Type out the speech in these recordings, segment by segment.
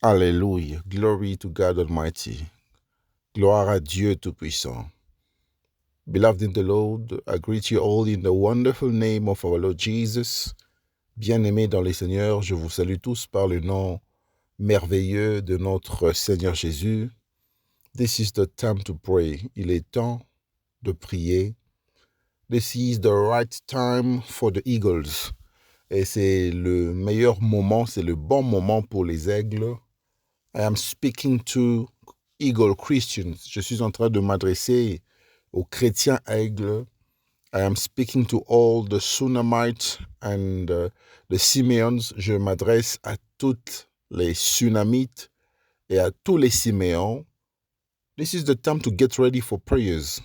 Hallelujah. Glory to God Almighty. Gloire à Dieu Tout-Puissant. Beloved in the Lord, I greet you all in the wonderful name of our Lord Jesus. Bien-aimés dans le Seigneur, je vous salue tous par le nom merveilleux de notre Seigneur Jésus. This is the time to pray. Il est temps de prier. This is the right time for the eagles. Et c'est le meilleur moment, c'est le bon moment pour les aigles. I am speaking to Eagle Christians. Je suis en train de m'adresser aux chrétiens aigles. I am speaking to all the Sunamites and the Simeons. Je m'adresse à toutes les Sunamites et à tous les Siméons. This is the time to get ready for prayers.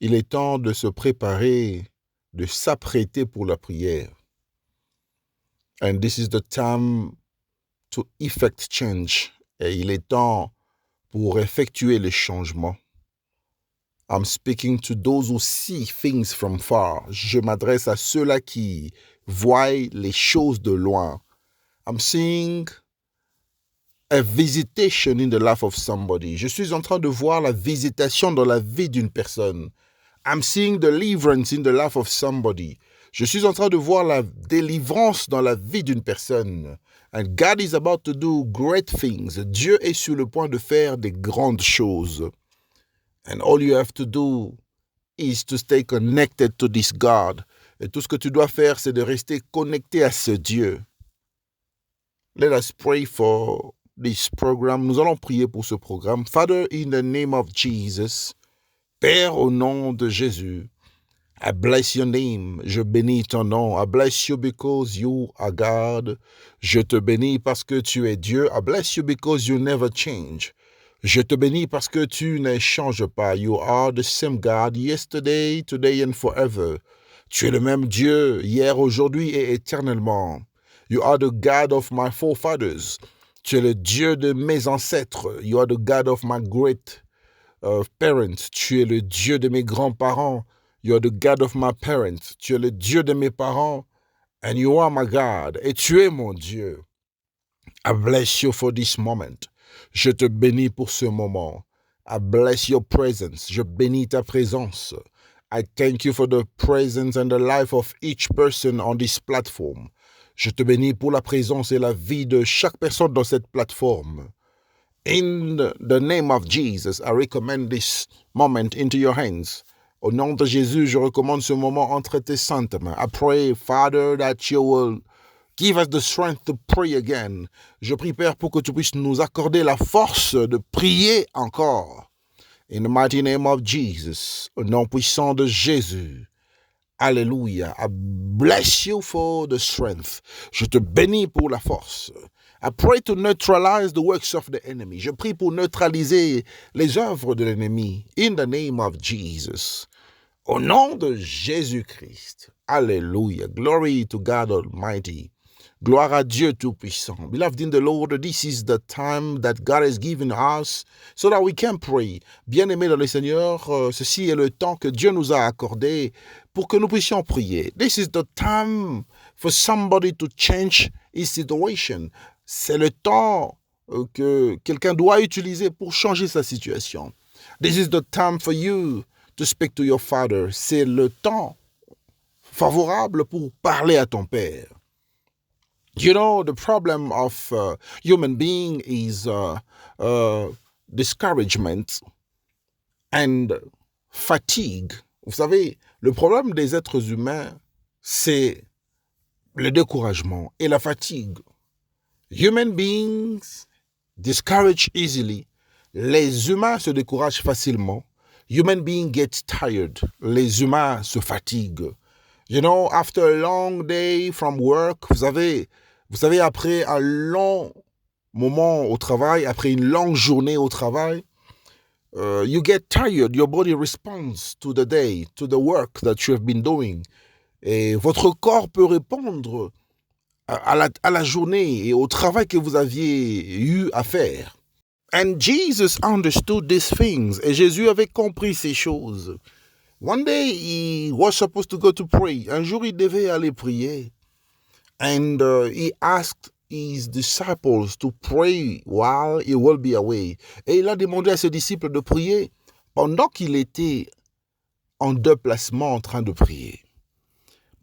Il est temps de se préparer, de s'apprêter pour la prière. And this is the time to effect change. Et il est temps pour effectuer les changements. I'm speaking to those who see things from far. Je m'adresse à ceux-là qui voient les choses de loin. I'm seeing a visitation in the life of somebody. Je suis en train de voir la visitation dans la vie d'une personne. I'm seeing deliverance in the life of somebody. Je suis en train de voir la délivrance dans la vie d'une personne. And God is about to do great things. Dieu est sur le point de faire des grandes choses. And all you have to do is to stay connected to this God. Et tout ce que tu dois faire, c'est de rester connecté à ce Dieu. Let us pray for this program. Nous allons prier pour ce programme. Father, in the name of Jesus, Père, au nom de Jésus, I bless your name. Je bénis ton nom. I bless you because you are God. Je te bénis parce que tu es Dieu. I bless you because you never change. Je te bénis parce que tu ne changes pas. You are the same God yesterday, today and forever. Tu es le même Dieu hier, aujourd'hui et éternellement. You are the God of my forefathers. Tu es le Dieu de mes ancêtres. You are the God of my great parents. Tu es le Dieu de mes grands-parents. You are the God of my parents. Tu es le Dieu de mes parents. And you are my God. Et tu es mon Dieu. I bless you for this moment. Je te bénis pour ce moment. I bless your presence. Je bénis ta présence. I thank you for the presence and the life of each person on this platform. Je te bénis pour la présence et la vie de chaque personne dans cette plateforme. In the name of Jesus, I recommend this moment into your hands. Au nom de Jésus, je recommande ce moment entre tes saintes mains. I pray, Father, that you will give us the strength to pray again. Je prie, Père, pour que tu puisses nous accorder la force de prier encore. In the mighty name of Jesus, au nom puissant de Jésus. Alléluia. I bless you for the strength. Je te bénis pour la force. I pray to neutralize the works of the enemy. Je prie pour neutraliser les œuvres de l'ennemi. In the name of Jesus. Au nom de Jésus-Christ. Alléluia. Glory to God Almighty. Gloire à Dieu Tout-Puissant. Beloved in the Lord, this is the time that God has given us so that we can pray. Bien-aimés dans le Seigneur, ceci est le temps que Dieu nous a accordé pour que nous puissions prier. This is the time for somebody to change his situation. C'est le temps que quelqu'un doit utiliser pour changer sa situation. This is the time for you to speak to your father. C'est le temps favorable pour parler à ton père. You know, the problem of human being is discouragement and fatigue. Vous savez, le problème des êtres humains, c'est le découragement et la fatigue. Human beings discourage easily. Les humains se découragent facilement. Human being gets tired. Les humains se fatiguent. You know, after a long day from work, vous savez, après un long moment au travail, après une longue journée au travail, you get tired. Your body responds to the day, to the work that you have been doing. Et votre corps peut répondre à la journée et au travail que vous aviez eu à faire. And Jesus understood these things. Et Jésus avait compris ces choses. One day, he was supposed to go to pray. Un jour, il devait aller prier. And he asked his disciples to pray while he will be away. Et il a demandé à ses disciples de prier pendant qu'il était en déplacement en train de prier.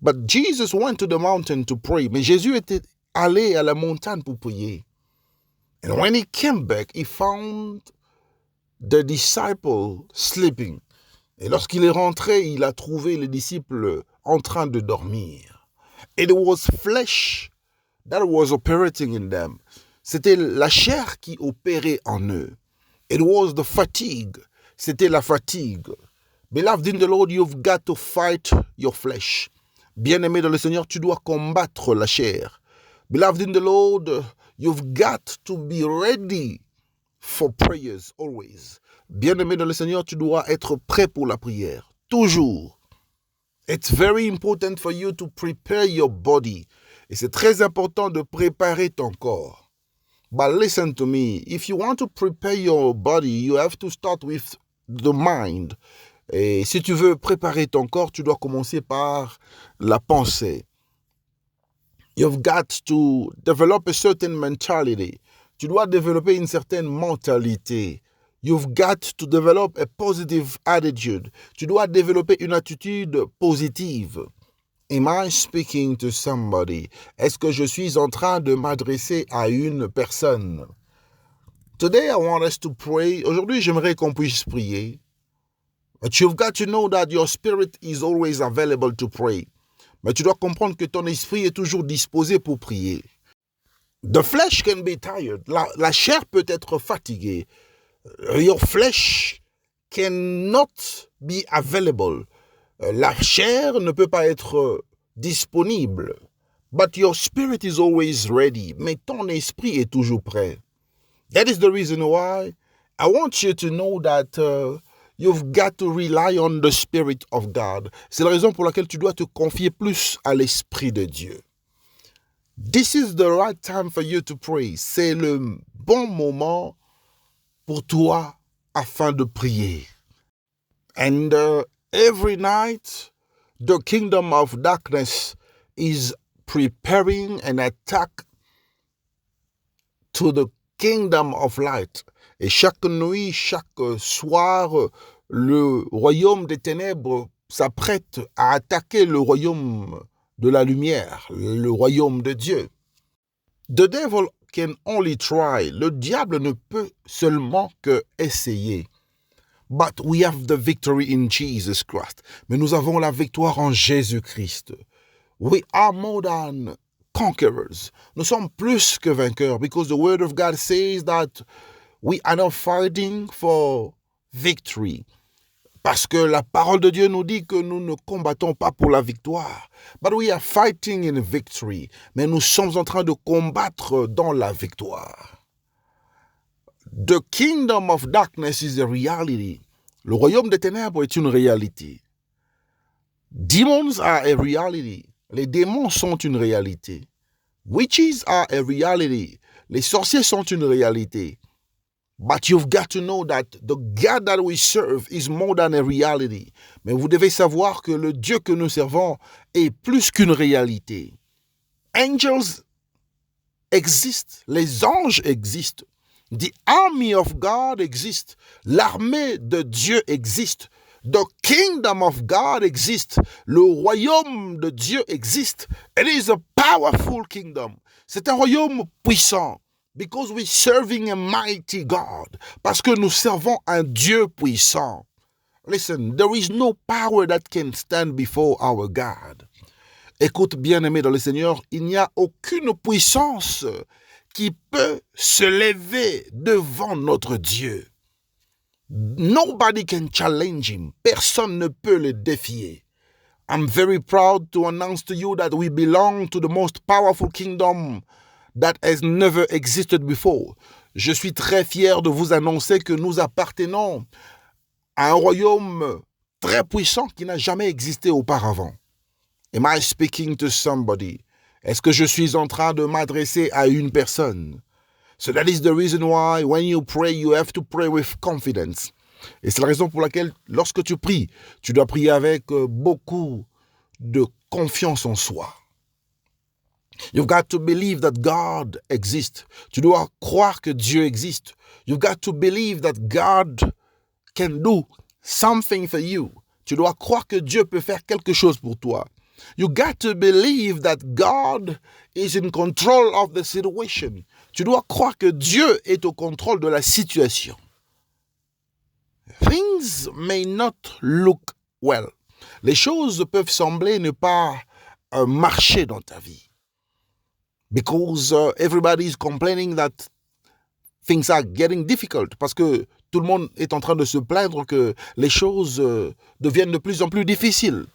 But Jesus went to the mountain to pray. Mais Jésus était allé à la montagne pour prier. And when he came back, he found the disciple sleeping. Et lorsqu'il est rentré, il a trouvé les disciples en train de dormir. It was flesh that was operating in them. C'était la chair qui opérait en eux. It was the fatigue. C'était la fatigue. Beloved in the Lord, you've got to fight your flesh. Bien-aimé dans le Seigneur, tu dois combattre la chair. Beloved in the Lord, you've got to be ready for prayers always. Bien-aimé dans le Seigneur, tu dois être prêt pour la prière. Toujours. It's very important for you to prepare your body. Et c'est très important de préparer ton corps. But listen to me. If you want to prepare your body, you have to start with the mind. Et si tu veux préparer ton corps, tu dois commencer par la pensée. You've got to develop a certain mentality. Tu dois développer une certaine mentalité. You've got to develop a positive attitude. Tu dois développer une attitude positive. Am I speaking to somebody? Est-ce que je suis en train de m'adresser à une personne? Today I want us to pray. Aujourd'hui, j'aimerais qu'on puisse prier. But you've got to know that your spirit is always available to pray. Mais tu dois comprendre que ton esprit est toujours disposé pour prier. The flesh can be tired. La chair peut être fatiguée. Your flesh cannot be available. La chair ne peut pas être disponible. But your spirit is always ready. Mais ton esprit est toujours prêt. That is the reason why I want you to know that you've got to rely on the Spirit of God. C'est la raison pour laquelle tu dois te confier plus à l'Esprit de Dieu. This is the right time for you to pray. C'est le bon moment pour toi afin de prier. And every night, the kingdom of darkness is preparing an attack to the kingdom of light. Et chaque nuit, chaque soir, le royaume des ténèbres s'apprête à attaquer le royaume de la lumière, le royaume de Dieu. The devil can only try. Le diable ne peut seulement que essayer. But we have the victory in Jesus Christ. Mais nous avons la victoire en Jésus-Christ. We are more than conquerors. Nous sommes plus que vainqueurs because the word of God says that we are not fighting for victory. Parce que la parole de Dieu nous dit que nous ne combattons pas pour la victoire. But we are fighting in victory. Mais nous sommes en train de combattre dans la victoire. The kingdom of darkness is a reality. Le royaume des ténèbres est une réalité. Demons are a reality. Les démons sont une réalité. Witches are a reality. Les sorciers sont une réalité. But you've got to know that the God that we serve is more than a reality. Mais vous devez savoir que le Dieu que nous servons est plus qu'une réalité. Angels exist. Les anges existent. The army of God exists. L'armée de Dieu existe. The kingdom of God exists. Le royaume de Dieu existe. It is a powerful kingdom. C'est un royaume puissant. Because we're serving a mighty God. Parce que nous servons un Dieu puissant. Listen, there is no power that can stand before our God. Écoute, bien-aimé dans le Seigneur, il n'y a aucune puissance qui peut se lever devant notre Dieu. Nobody can challenge him. Personne ne peut le défier. I'm very proud to announce to you that we belong to the most powerful kingdom that has never existed before. Je suis très fier de vous annoncer que nous appartenons à un royaume très puissant qui n'a jamais existé auparavant. Am I speaking to somebody? Est-ce que je suis en train de m'adresser à une personne? So that is the reason why when you pray, you have to pray with confidence. Et c'est la raison pour laquelle lorsque tu pries, tu dois prier avec beaucoup de confiance en soi. You've got to believe that God exists. Tu dois croire que Dieu existe. You've got to believe that God can do something for you. Tu dois croire que Dieu peut faire quelque chose pour toi. You got to believe that God is in control of the situation. Tu dois croire que Dieu est au contrôle de la situation. Things may not look well. Les choses peuvent sembler ne pas marcher dans ta vie. Because everybody is complaining that things are getting difficult. Parce que tout le monde est en train de se plaindre que les choses deviennent de plus en plus difficiles.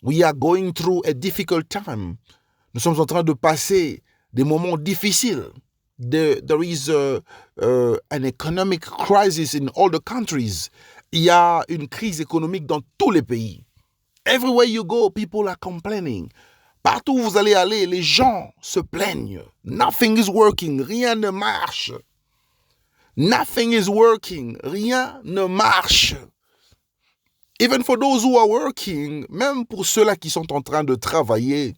We are going through a difficult time. Nous sommes en train de passer des moments difficiles. There is an economic crisis in all the countries. Il y a une crise économique dans tous les pays. Everywhere you go, people are complaining. Partout où vous allez aller, les gens se plaignent. Nothing is working. Rien ne marche. Nothing is working. Rien ne marche. Even for those who are working, même pour ceux-là qui sont en train de travailler,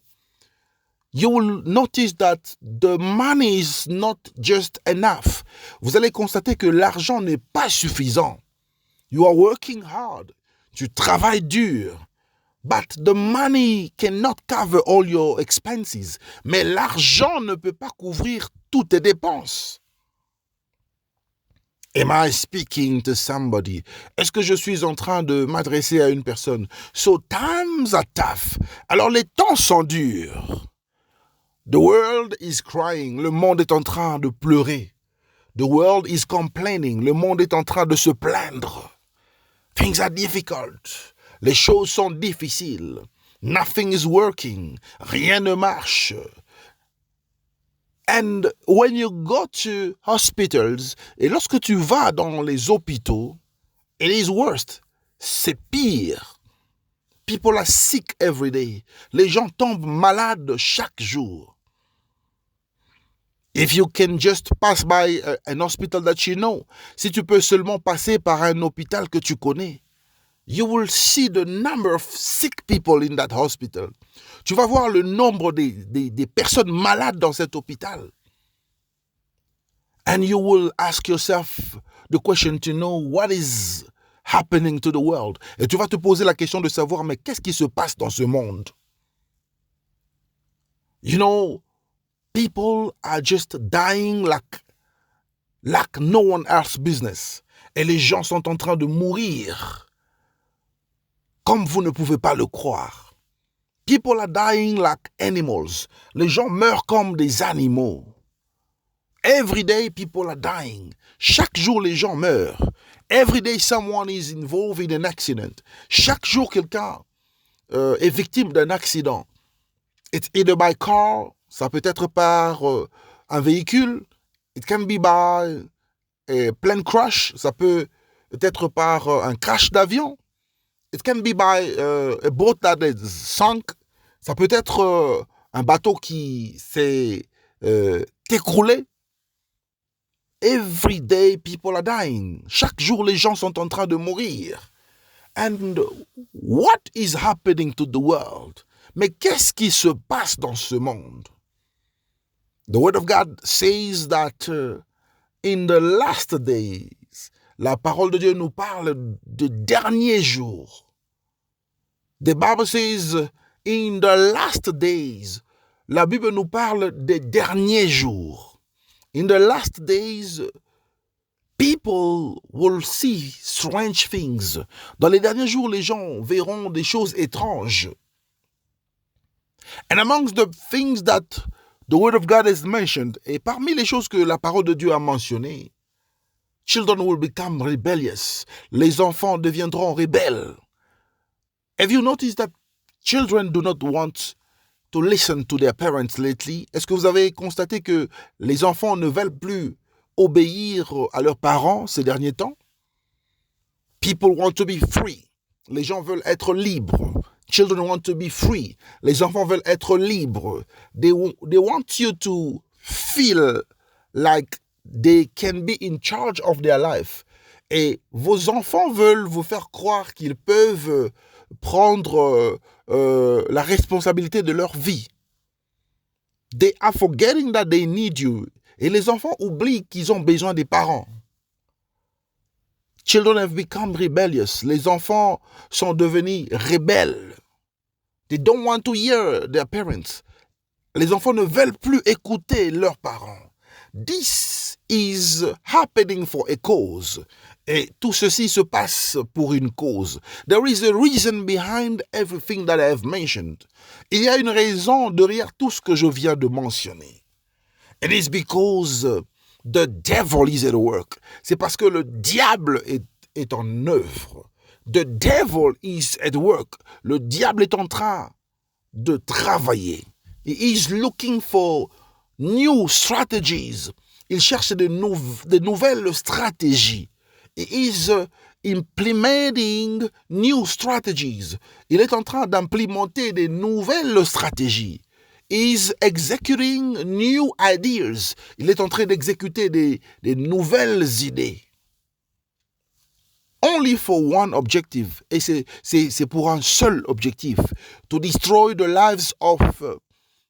you will notice that the money is not just enough. Vous allez constater que l'argent n'est pas suffisant. You are working hard. Tu travailles dur. But the money cannot cover all your expenses. Mais l'argent ne peut pas couvrir toutes tes dépenses. Am I speaking to somebody? Est-ce que je suis en train de m'adresser à une personne? So times are tough. Alors les temps sont durs. The world is crying. Le monde est en train de pleurer. The world is complaining. Le monde est en train de se plaindre. Things are difficult. Les choses sont difficiles. Nothing is working. Rien ne marche. And when you go to hospitals, et lorsque tu vas dans les hôpitaux, it is worse. C'est pire. People are sick every day. Les gens tombent malades chaque jour. If you can just pass by an hospital that you know, si tu peux seulement passer par un hôpital que tu connais, you will see the number of sick people in that hospital. Tu vas voir le nombre des personnes malades dans cet hôpital. And you will ask yourself the question to know what is happening to the world. Et tu vas te poser la question de savoir, mais qu'est-ce qui se passe dans ce monde? You know, people are just dying like no one else's business. Et les gens sont en train de mourir comme vous ne pouvez pas le croire. People are dying like animals. Les gens meurent comme des animaux. Every day people are dying. Chaque jour les gens meurent. Every day someone is involved in an accident. Chaque jour quelqu'un est victime d'un accident. It's either by car, ça peut être par un véhicule. It can be by a plane crash, ça peut être par un crash d'avion. It can be by a boat that is sunk. Ça peut être un bateau qui s'est écroulé. Every day people are dying. Chaque jour les gens sont en train de mourir. And what is happening to the world? Mais qu'est-ce qui se passe dans ce monde? The word of God says that in the last days, la parole de Dieu nous parle de derniers jours. The Bible says in the last days, la Bible nous parle des derniers jours. In the last days, people will see strange things. Dans les derniers jours, les gens verront des choses étranges. And amongst the things that the word of God has mentioned, et parmi les choses que la parole de Dieu a mentionnées, children will become rebellious. Les enfants deviendront rebelles. Have you noticed that children do not want to listen to their parents lately? Est-ce que vous avez constaté que les enfants ne veulent plus obéir à leurs parents ces derniers temps? People want to be free. Les gens veulent être libres. Children want to be free. Les enfants veulent être libres. They want you to feel like they can be in charge of their life. Et vos enfants veulent vous faire croire qu'ils peuvent prendre la responsabilité de leur vie. They are forgetting that they need you. Et les enfants oublient qu'ils ont besoin des parents. Children have become rebellious. Les enfants sont devenus rebelles. They don't want to hear their parents. Les enfants ne veulent plus écouter leurs parents. This is happening for a cause. Et tout ceci se passe pour une cause. There is a reason behind everything that I have mentioned. Il y a une raison derrière tout ce que je viens de mentionner. It is because the devil is at work. C'est parce que le diable est en œuvre. The devil is at work. Le diable est en train de travailler. He is looking for new strategies. Il cherche de nouvelles stratégies. He is implementing new strategies. Il est en train d'implémenter de nouvelles stratégies. He is executing new ideas. Il est en train d'exécuter des nouvelles idées. Only for one objective. Et c'est pour un seul objectif. To destroy the lives of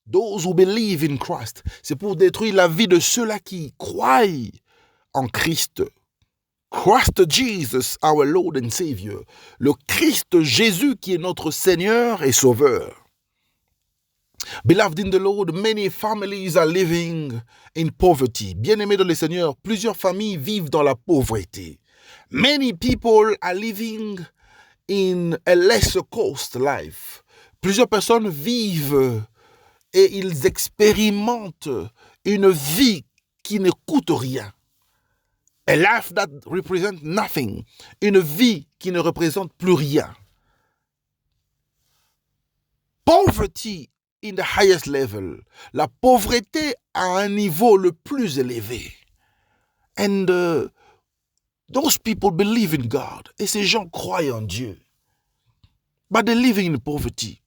those who believe in Christ. C'est pour détruire la vie de ceux-là qui croient en Christ. Christ Jesus, our Lord and Savior. Le Christ Jésus qui est notre Seigneur et Sauveur. Beloved in the Lord, many families are living in poverty. Bien-aimés dans le Seigneur, plusieurs familles vivent dans la pauvreté. Many people are living in a lesser cost life. Plusieurs personnes vivent et ils expérimentent une vie qui ne coûte rien. A life that represents nothing. Une vie qui ne représente plus rien. Poverty in the highest level. La pauvreté à un niveau le plus élevé. And those people believe in God. Et ces gens croient en Dieu. But they're living in poverty.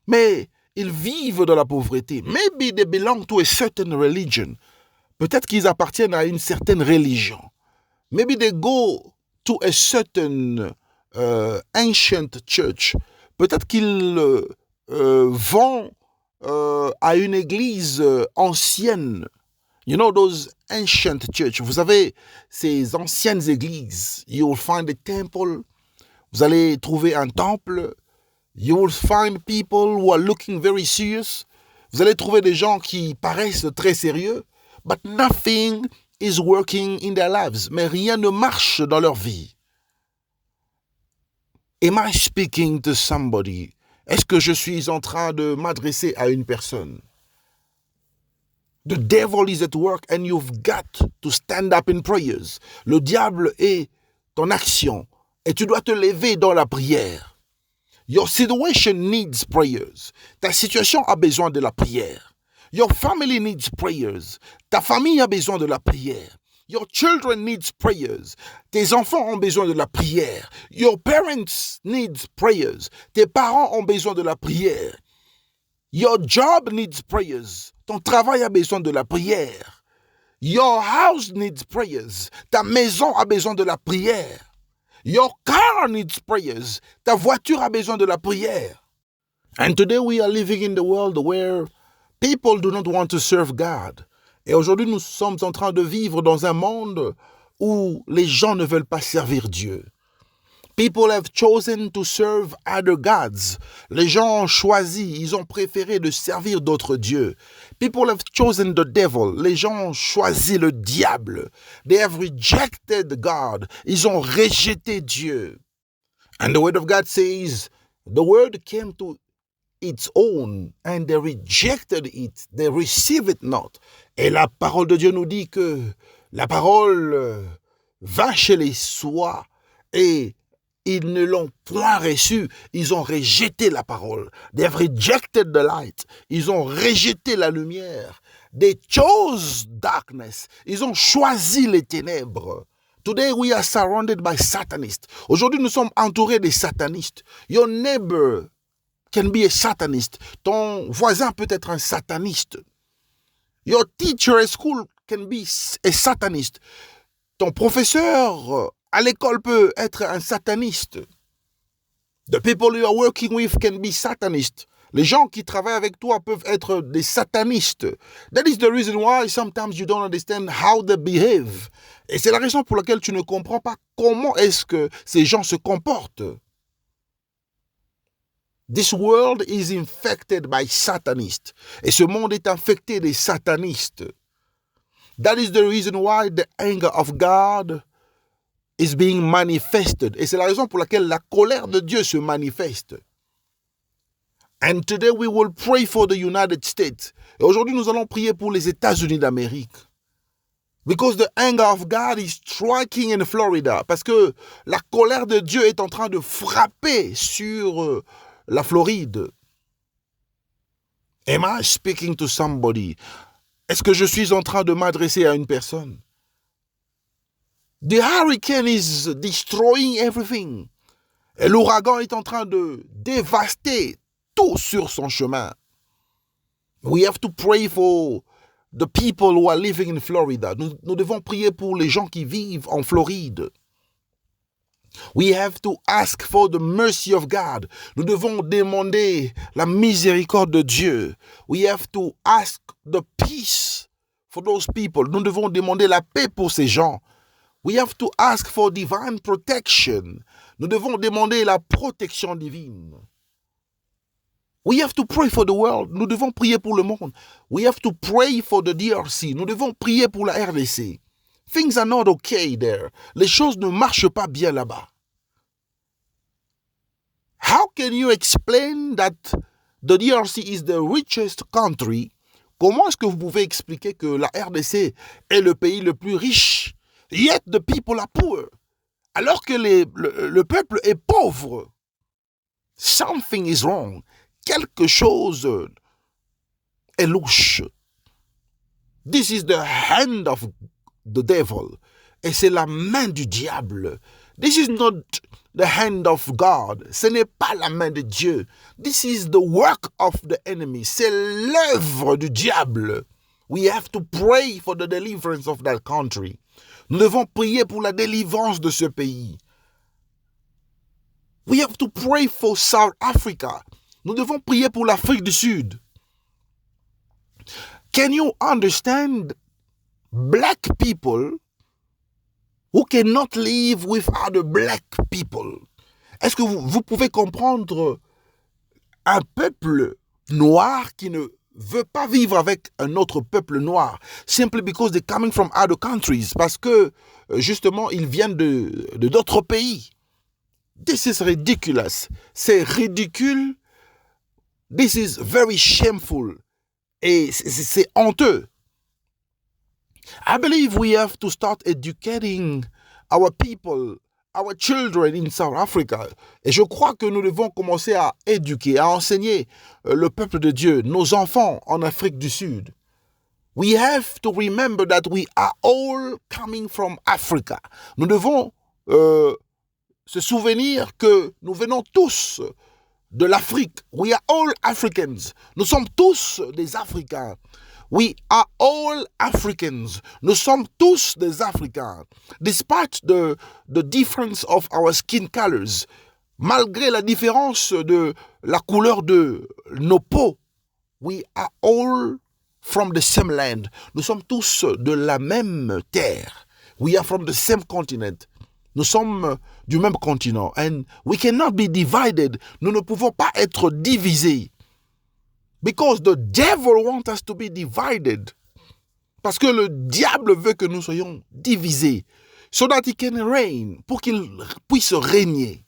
Mais ils vivent dans la pauvreté. Maybe they belong to a certain religion. Peut-être qu'ils appartiennent à une certaine religion. Maybe they go to a certain ancient church. Peut-être qu'ils vont à une église ancienne. You know those ancient churches. Vous avez ces anciennes églises. You will find a temple. Vous allez trouver un temple. You will find people who are looking very serious. Vous allez trouver des gens qui paraissent très sérieux. But nothing is working in their lives. Mais rien ne marche dans leur vie. Am I speaking to somebody? Est-ce que je suis en train de m'adresser à une personne? The devil is at work and you've got to stand up in prayers. Le diable est en action et tu dois te lever dans la prière. Your situation needs prayers. Ta situation a besoin de la prière. Your family needs prayers. Ta famille a besoin de la prière. Your children needs prayers. Tes enfants ont besoin de la prière. Your parents needs prayers. Tes parents ont besoin de la prière. Your job needs prayers. Ton travail a besoin de la prière. Your house needs prayers. Ta maison a besoin de la prière. Your car needs prayers. Ta voiture a besoin de la prière. And today we are living in the world where people do not want to serve God. Et aujourd'hui, nous sommes en train de vivre dans un monde où les gens ne veulent pas servir Dieu. People have chosen to serve other gods. Les gens ont choisi, ils ont préféré de servir d'autres dieux. People have chosen the devil. Les gens ont choisi le diable. They have rejected God. Ils ont rejeté Dieu. And the word of God says, the word came to its own and they rejected it. They received it not. Et la parole de Dieu nous dit que la parole va chez les sois et ils ne l'ont point reçu. Ils ont rejeté la parole. They have rejected the light. Ils ont rejeté la lumière. They chose darkness. Ils ont choisi les ténèbres. Today we are surrounded by Satanists. Aujourd'hui nous sommes entourés des satanistes. Your neighbor can be a satanist. Ton voisin peut être un sataniste. Your teacher at school can be a satanist. Ton professeur à l'école peut être un sataniste. The people you are working with can be satanists. Les gens qui travaillent avec toi peuvent être des satanistes. That is the reason why sometimes you don't understand how they behave. Et c'est la raison pour laquelle tu ne comprends pas comment est-ce que ces gens se comportent. This world is infected by Satanists. Et ce monde est infecté des satanistes. That is the reason why the anger of God is being manifested. Et c'est la raison pour laquelle la colère de Dieu se manifeste. And today we will pray for the United States. Et aujourd'hui, nous allons prier pour les États-Unis d'Amérique. Because the anger of God is striking in Florida. Parce que la colère de Dieu est en train de frapper sur la Floride. Am I speaking to somebody? Est-ce que je suis en train de m'adresser à une personne? The hurricane is destroying everything. Et l'ouragan est en train de dévaster tout sur son chemin. We have to pray for the people who are living in Florida. Nous devons prier pour les gens qui vivent en Floride. We have to ask for the mercy of God. Nous devons demander la miséricorde de Dieu. We have to ask the peace for those people. Nous devons demander la paix pour ces gens. We have to ask for divine protection. Nous devons demander la protection divine. We have to pray for the world. Nous devons prier pour le monde. We have to pray for the DRC. Nous devons prier pour la RDC. Things are not okay there. Les choses ne marchent pas bien là-bas. How can you explain that the DRC is the richest country? Comment est-ce que vous pouvez expliquer que la RDC est le pays le plus riche? Yet the people are poor. Alors que le peuple est pauvre. Something is wrong. Quelque chose est louche. This is the hand of the devil. Et c'est la main du diable. This is not the hand of God. Ce n'est pas la main de Dieu. This is the work of the enemy. C'est l'œuvre du diable. We have to pray for the deliverance of that country. Nous devons prier pour la délivrance de ce pays. We have to pray for South Africa. Nous devons prier pour l'Afrique du Sud. Can you understand black people who cannot live with other black people? Est-ce que vous pouvez comprendre un peuple noir qui ne veut pas vivre avec un autre peuple noir simply because they're coming from other countries, parce que justement ils viennent de d'autres pays? This is ridiculous. C'est ridicule. This is very shameful. Et c'est honteux. I believe we have to start educating our people, our children in South Africa. Et je crois que nous devons commencer à éduquer, à enseigner le peuple de Dieu, nos enfants en Afrique du Sud. We have to remember that we are all coming from Africa. Nous devons se souvenir que nous venons tous de l'Afrique. We are all Africans. Nous sommes tous des Africains. We are all Africans. Nous sommes tous des Africains. Despite the difference of our skin colors, malgré la différence de la couleur de nos peaux, we are all from the same land. Nous sommes tous de la même terre. We are from the same continent. Nous sommes du même continent. And we cannot be divided. Nous ne pouvons pas être divisés. Because the devil wants us to be divided. Parce que le diable veut que nous soyons divisés. So that he can reign. Pour qu'il puisse régner.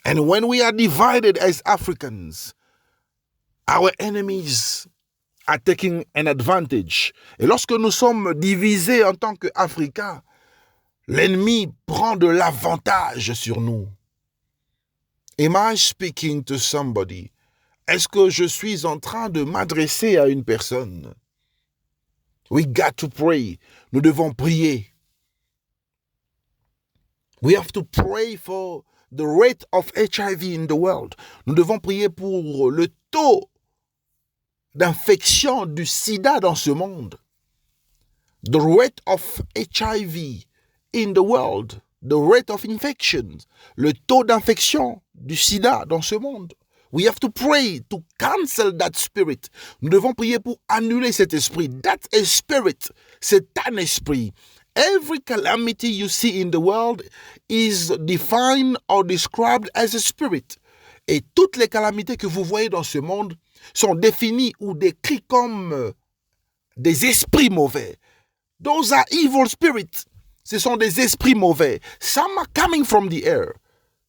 And when we are divided as Africans, our enemies are taking an advantage. Et lorsque nous sommes divisés en tant qu'Africains, l'ennemi prend de l'avantage sur nous. Am I speaking to somebody? Est-ce que je suis en train de m'adresser à une personne? We got to pray. Nous devons prier. We have to pray for the rate of HIV in the world. Nous devons prier pour le taux d'infection du sida dans ce monde. The rate of HIV in the world. The rate of infection. Le taux d'infection du sida dans ce monde. We have to pray to cancel that spirit. Nous devons prier pour annuler cet esprit. That is spirit. C'est un esprit. Every calamity you see in the world is defined or described as a spirit. Et toutes les calamités que vous voyez dans ce monde sont définies ou décrites comme des esprits mauvais. Those are evil spirits. Ce sont des esprits mauvais. Some are coming from the air.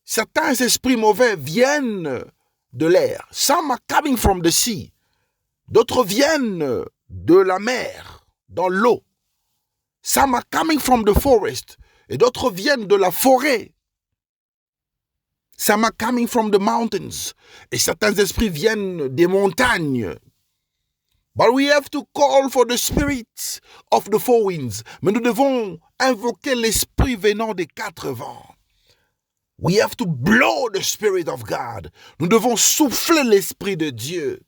Certains esprits mauvais viennent de l'air. Some are coming from the sea. D'autres viennent de la mer, dans l'eau. Some are coming from the forest. Et d'autres viennent de la forêt. Some are coming from the mountains. Et certains esprits viennent des montagnes. But we have to call for the spirits of the four winds. Mais nous devons invoquer l'esprit venant des quatre vents. We have to blow the Spirit of God. Nous devons souffler l'Esprit de Dieu.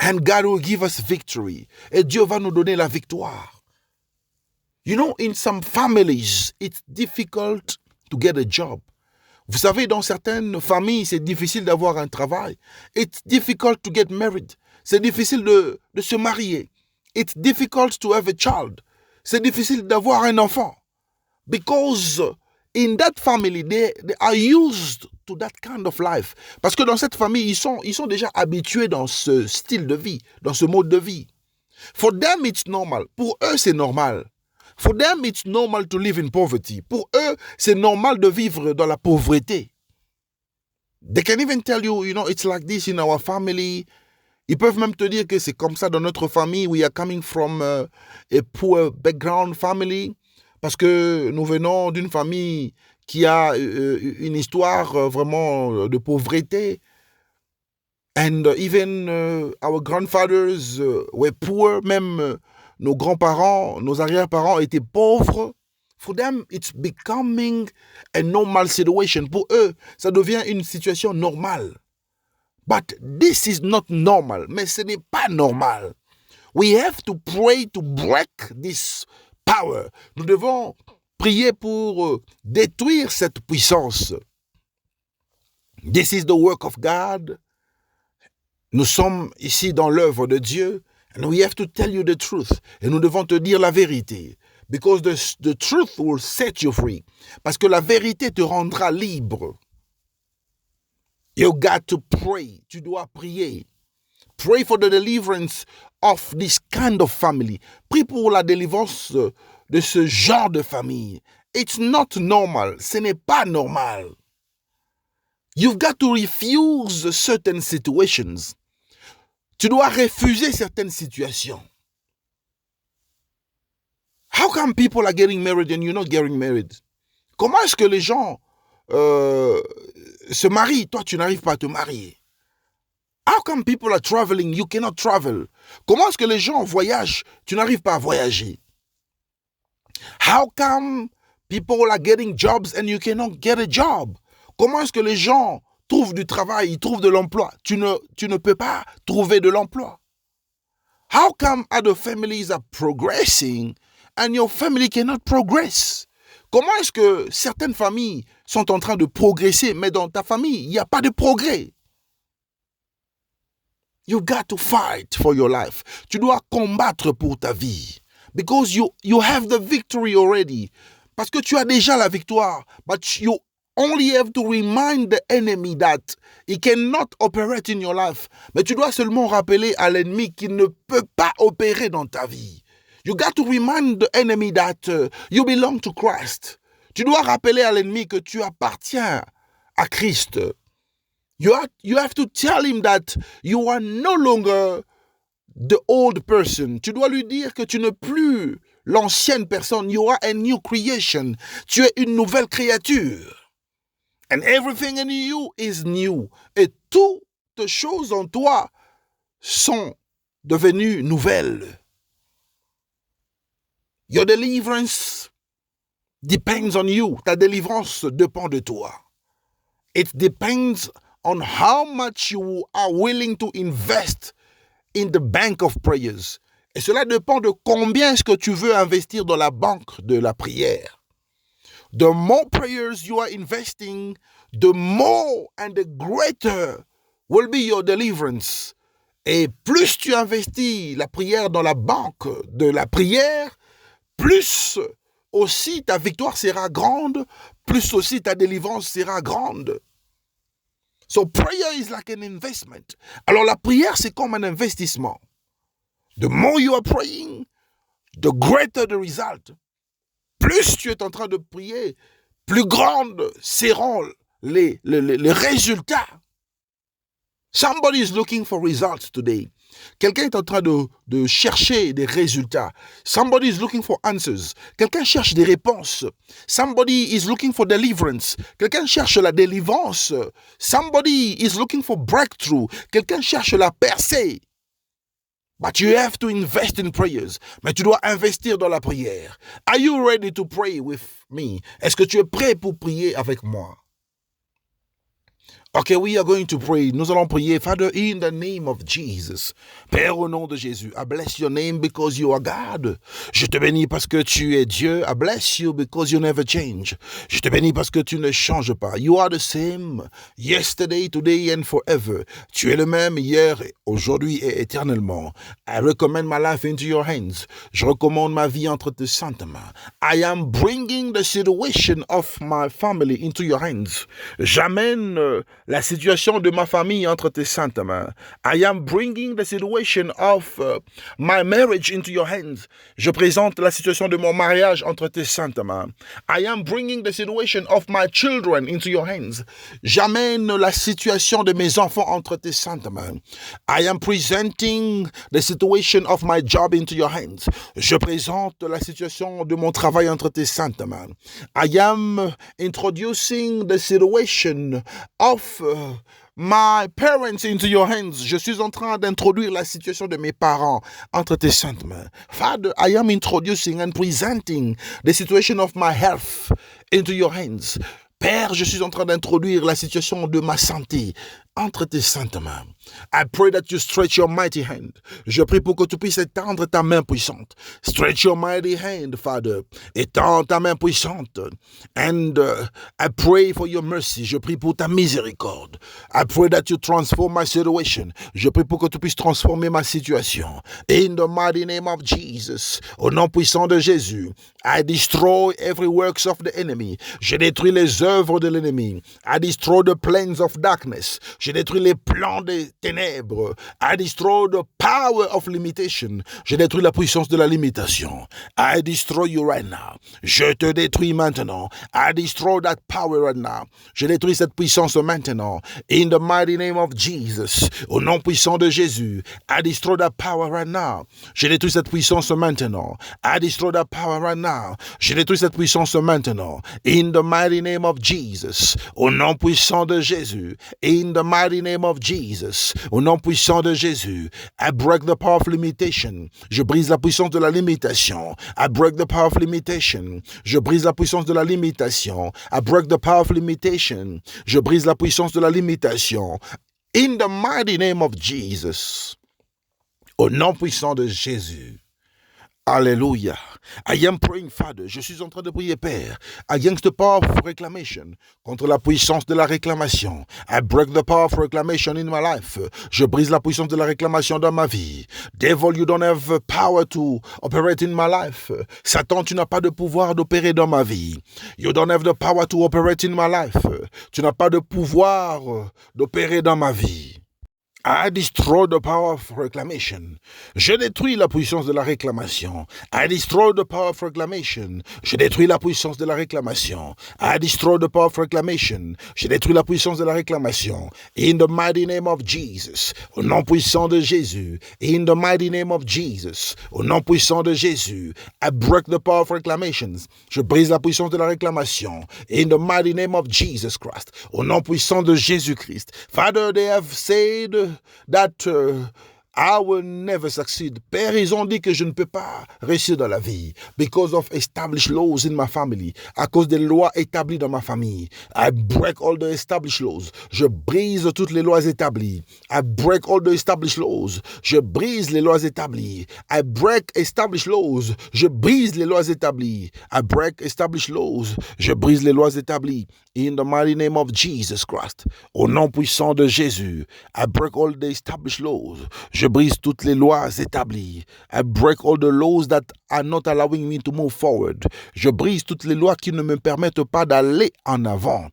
And God will give us victory. Et Dieu va nous donner la victoire. You know, in some families, it's difficult to get a job. Vous savez, dans certaines familles, c'est difficile d'avoir un travail. It's difficult to get married. C'est difficile de se marier. It's difficult to have a child. C'est difficile d'avoir un enfant. Because in that family, they are used to that kind of life. Parce que dans cette famille, ils sont déjà habitués dans ce style de vie, dans ce mode de vie. For them, it's normal. Pour eux, c'est normal. For them, it's normal to live in poverty. Pour eux, c'est normal de vivre dans la pauvreté. They can even tell you, it's like this in our family. Ils peuvent même te dire que c'est comme ça dans notre famille. We are coming from a poor background family. Parce que nous venons d'une famille qui a une histoire vraiment de pauvreté. And even our grandfathers were poor. Même nos grands-parents, nos arrière-parents étaient pauvres. For them, it's becoming a normal situation. Pour eux, ça devient une situation normale. But this is not normal. Mais ce n'est pas normal. We have to pray to break this power. Nous devons prier pour détruire cette puissance. This is the work of God. Nous sommes ici dans l'œuvre de Dieu. And we have to tell you the truth. Et nous devons te dire la vérité. Because the truth will set you free. Parce que la vérité te rendra libre. You got to pray. Tu dois prier. Pray for the deliverance of this kind of family. Prie pour la délivrance de ce genre de famille. It's not normal. Ce n'est pas normal. You've got to refuse certain situations. Tu dois refuser certaines situations. How come people are getting married and you're not getting married? Comment est-ce que les gens se marient? Toi, tu n'arrives pas à te marier. How come people are traveling, you cannot travel? Comment est-ce que les gens voyagent? Tu n'arrives pas à voyager. How come people are getting jobs and you cannot get a job? Comment est-ce que les gens trouvent du travail, ils trouvent de l'emploi? Tu ne peux pas trouver de l'emploi. How come other families are progressing and your family cannot progress? Comment est-ce que certaines familles sont en train de progresser, mais dans ta famille, il n'y a pas de progrès? You got to fight for your life. Tu dois combattre pour ta vie. Because you have the victory already. Parce que tu as déjà la victoire. But you only have to remind the enemy that he cannot operate in your life. Mais tu dois seulement rappeler à l'ennemi qu'il ne peut pas opérer dans ta vie. You got to remind the enemy that you belong to Christ. Tu dois rappeler à l'ennemi que tu appartiens à Christ. You have to tell him that you are no longer the old person. Tu dois lui dire que tu n'es plus l'ancienne personne. You are a new creation. Tu es une nouvelle créature. And everything in you is new. Et toutes choses en toi sont devenues nouvelles. Your deliverance depends on you. Ta délivrance dépend de toi. It depends on how much you are willing to invest in the bank of prayers. Et cela dépend de combien est-ce que tu veux investir dans la banque de la prière. The more prayers you are investing, the more and the greater will be your deliverance. Et plus tu investis la prière dans la banque de la prière, plus aussi ta victoire sera grande, plus aussi ta délivrance sera grande. So prayer is like an investment. Alors la prière, c'est comme un investissement. The more you are praying, the greater the result. Plus tu es en train de prier, plus grandes seront les résultats. Somebody is looking for results today. Quelqu'un est en train de chercher des résultats. Somebody is looking for answers. Quelqu'un cherche des réponses. Somebody is looking for deliverance. Quelqu'un cherche la délivrance. Somebody is looking for breakthrough. Quelqu'un cherche la percée. But you have to invest in prayers. Mais tu dois investir dans la prière. Are you ready to pray with me? Est-ce que tu es prêt pour prier avec moi? Okay, we are going to pray. Nous allons prier. Father, in the name of Jesus. Père, au nom de Jésus. I bless your name because you are God. Je te bénis parce que tu es Dieu. I bless you because you never change. Je te bénis parce que tu ne changes pas. You are the same yesterday, today and forever. Tu es le même hier, aujourd'hui et éternellement. I recommend my life into your hands. Je recommande ma vie entre tes saintes mains. I am bringing the situation of my family into your hands. J'amène la situation de ma famille entre tes saintes mains. I am bringing the situation of my marriage into your hands. Je présente la situation de mon mariage entre tes saintes mains. I am bringing the situation of my children into your hands. J'amène la situation de mes enfants entre tes saintes mains. I am presenting the situation of my job into your hands. Je présente la situation de mon travail entre tes saintes mains. I am introducing the situation of my parents into your hands. Je suis en train d'introduire la situation de mes parents entre tes saintes mains. Father, I am introducing and presenting the situation of my health into your hands. Père, je suis en train d'introduire la situation de ma santé entre tes saintes mains. I pray that you stretch your mighty hand. Je prie pour que tu puisses étendre ta main puissante. Stretch your mighty hand, Father. Étends ta main puissante. And I pray for your mercy. Je prie pour ta miséricorde. I pray that you transform my situation. Je prie pour que tu puisses transformer ma situation. In the mighty name of Jesus. Au nom puissant de Jésus. I destroy every works of the enemy. Je détruis les œuvres de l'ennemi. I destroy the plans of darkness. Je détruis les plans des ténèbres. I destroy the power of limitation. Je détruis la puissance de la limitation. I destroy you right now. Je te détruis maintenant. I destroy that power right now. Je détruis cette puissance maintenant. In the mighty name of Jesus. Au nom puissant de Jésus. I destroy that power right now. Je détruis cette puissance maintenant. I destroy that power right now. Je détruis cette puissance maintenant. In the mighty name of Jesus. Au nom puissant de Jésus. In the mighty name of Jesus. Au nom puissant de Jésus. I break the power of limitation. Je brise la puissance de la limitation. I break the power of limitation. Je brise la puissance de la limitation. I break the power of limitation. Je brise la puissance de la limitation. In the mighty name of Jesus. Au nom puissant de Jésus. Alléluia. I am praying, Father. Je suis en train de prier, Père, against the power of reclamation, contre la puissance de la réclamation. I break the power of reclamation in my life. Je brise la puissance de la réclamation dans ma vie. Devil, you don't have power to operate in my life. Satan, tu n'as pas de pouvoir d'opérer dans ma vie. You don't have the power to operate in my life. Tu n'as pas de pouvoir d'opérer dans ma vie. I destroy the power of reclamation. Je détruis la puissance de la réclamation. I destroy the power of reclamation. Je détruis la puissance de la réclamation. I destroy the power of reclamation. Je détruis la puissance de la réclamation. In the mighty name of Jesus. Au nom puissant de Jésus. In the mighty name of Jesus. Au nom puissant de Jésus. I break the power of reclamations. Je brise la puissance de la réclamation. In the mighty name of Jesus Christ. Au nom puissant de Jésus-Christ. Father, they have said that I will never succeed. Père, ils ont dit que je ne peux pas réussir dans la vie. Because of established laws in my family. À cause des lois établies dans ma famille. I break all the established laws. Je brise toutes les lois établies. I break all the established laws. Je brise les lois établies. I break established laws. Je brise les lois établies. I break established laws. Je brise les lois établies. In the mighty name of Jesus Christ. Au nom puissant de Jésus. I break all the established laws. Je brise toutes les lois établies. I break all the laws that are not allowing me to move forward. Je brise toutes les lois qui ne me permettent pas d'aller en avant.